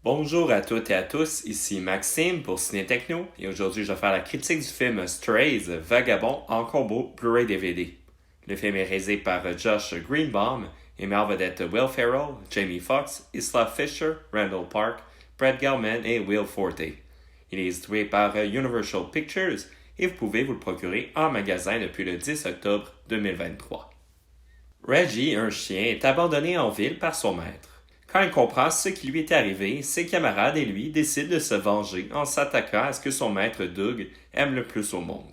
Bonjour à toutes et à tous, ici Maxime pour Ciné Techno et aujourd'hui je vais faire la critique du film Strays, Vagabond en combo Blu-ray DVD. Le film est réalisé par Josh Greenbaum et met en vedette Will Ferrell, Jamie Foxx, Isla Fisher, Randall Park, Brett Gelman et Will Forte. Il est distribué par Universal Pictures et vous pouvez vous le procurer en magasin depuis le 10 octobre 2023. Reggie, un chien, est abandonné en ville par son maître. Quand il comprend ce qui lui est arrivé, ses camarades et lui décident de se venger en s'attaquant à ce que son maître Doug aime le plus au monde.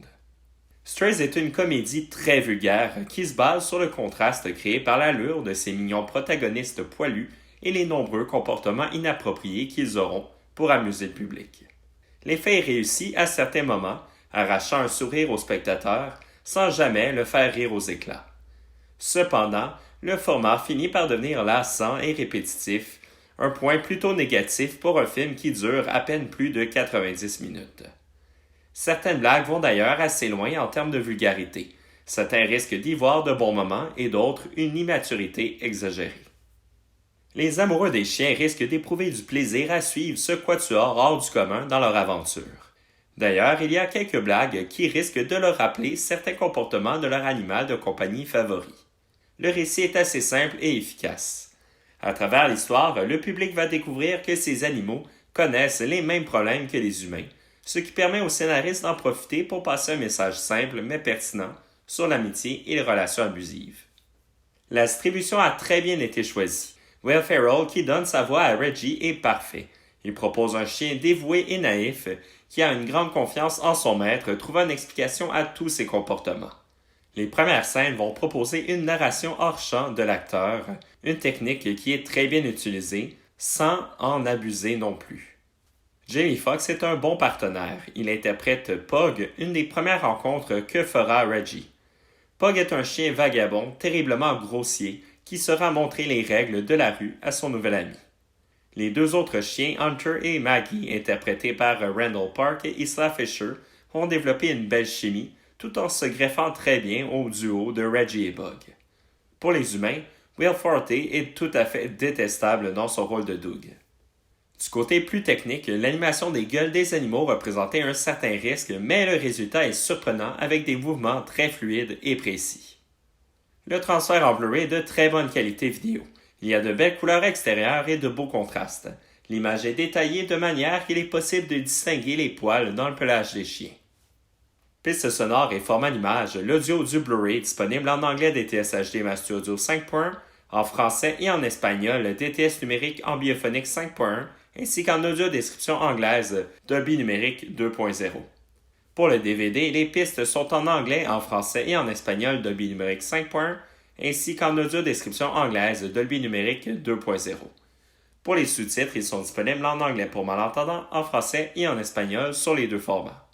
Strays est une comédie très vulgaire qui se base sur le contraste créé par l'allure de ses mignons protagonistes poilus et les nombreux comportements inappropriés qu'ils auront pour amuser le public. L'effet est réussi à certains moments, arrachant un sourire au spectateur sans jamais le faire rire aux éclats. Cependant, le format finit par devenir lassant et répétitif, un point plutôt négatif pour un film qui dure à peine plus de 90 minutes. Certaines blagues vont d'ailleurs assez loin en termes de vulgarité. Certains risquent d'y voir de bons moments et d'autres une immaturité exagérée. Les amoureux des chiens risquent d'éprouver du plaisir à suivre ce quatuor hors du commun dans leur aventure. D'ailleurs, il y a quelques blagues qui risquent de leur rappeler certains comportements de leur animal de compagnie favori. Le récit est assez simple et efficace. À travers l'histoire, le public va découvrir que ces animaux connaissent les mêmes problèmes que les humains, ce qui permet aux scénaristes d'en profiter pour passer un message simple mais pertinent sur l'amitié et les relations abusives. La distribution a très bien été choisie. Will Ferrell, qui donne sa voix à Reggie, est parfait. Il propose un chien dévoué et naïf qui a une grande confiance en son maître, trouvant une explication à tous ses comportements. Les premières scènes vont proposer une narration hors champ de l'acteur, une technique qui est très bien utilisée, sans en abuser non plus. Jamie Foxx est un bon partenaire. Il interprète Pug, une des premières rencontres que fera Reggie. Pug est un chien vagabond, terriblement grossier, qui saura montrer les règles de la rue à son nouvel ami. Les deux autres chiens, Hunter et Maggie, interprétés par Randall Park et Isla Fisher, vont développer une belle chimie, tout en se greffant très bien au duo de Reggie et Bug. Pour les humains, Will Forte est tout à fait détestable dans son rôle de Doug. Du côté plus technique, l'animation des gueules des animaux représentait un certain risque, mais le résultat est surprenant avec des mouvements très fluides et précis. Le transfert en Blu-ray est de très bonne qualité vidéo. Il y a de belles couleurs extérieures et de beaux contrastes. L'image est détaillée de manière qu'il est possible de distinguer les poils dans le pelage des chiens. Piste sonore et format d'image, l'audio du Blu-ray est disponible en anglais DTS HD Master Audio 5.1, en français et en espagnol DTS numérique ambiophonique 5.1, ainsi qu'en audio description anglaise Dolby numérique 2.0. Pour le DVD, les pistes sont en anglais, en français et en espagnol Dolby numérique 5.1, ainsi qu'en audio description anglaise Dolby numérique 2.0. Pour les sous-titres, ils sont disponibles en anglais pour malentendants, en français et en espagnol sur les deux formats.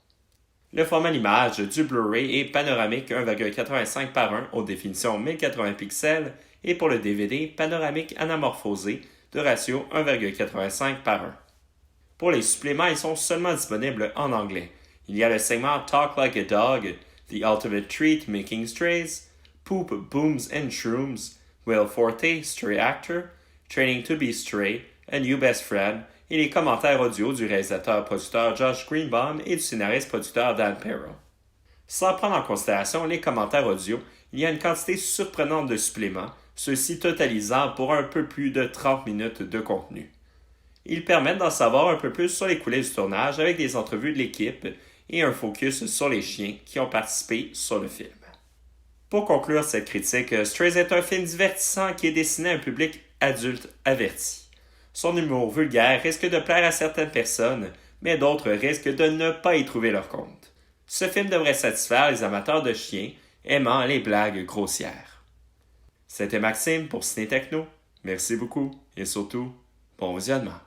Le format d'image du Blu-ray est panoramique 1,85 par 1 haute définition 1080 pixels et pour le DVD, panoramique anamorphosé de ratio 1,85 par 1. Pour les suppléments, ils sont seulement disponibles en anglais. Il y a le segment Talk Like a Dog, The Ultimate Treat Making Strays, Poop, Booms and Shrooms, Will Forte, Stray Actor, Training to be Stray, A New Best Friend, et les commentaires audio du réalisateur-producteur Josh Greenbaum et du scénariste-producteur Dan Perro. Sans prendre en considération les commentaires audio, il y a une quantité surprenante de suppléments, ceux-ci totalisant pour un peu plus de 30 minutes de contenu. Ils permettent d'en savoir un peu plus sur les coulisses du tournage avec des entrevues de l'équipe et un focus sur les chiens qui ont participé sur le film. Pour conclure cette critique, Strays est un film divertissant qui est destiné à un public adulte averti. Son humour vulgaire risque de plaire à certaines personnes, mais d'autres risquent de ne pas y trouver leur compte. Ce film devrait satisfaire les amateurs de chiens aimant les blagues grossières. C'était Maxime pour Ciné Techno. Merci beaucoup et surtout, bon visionnement.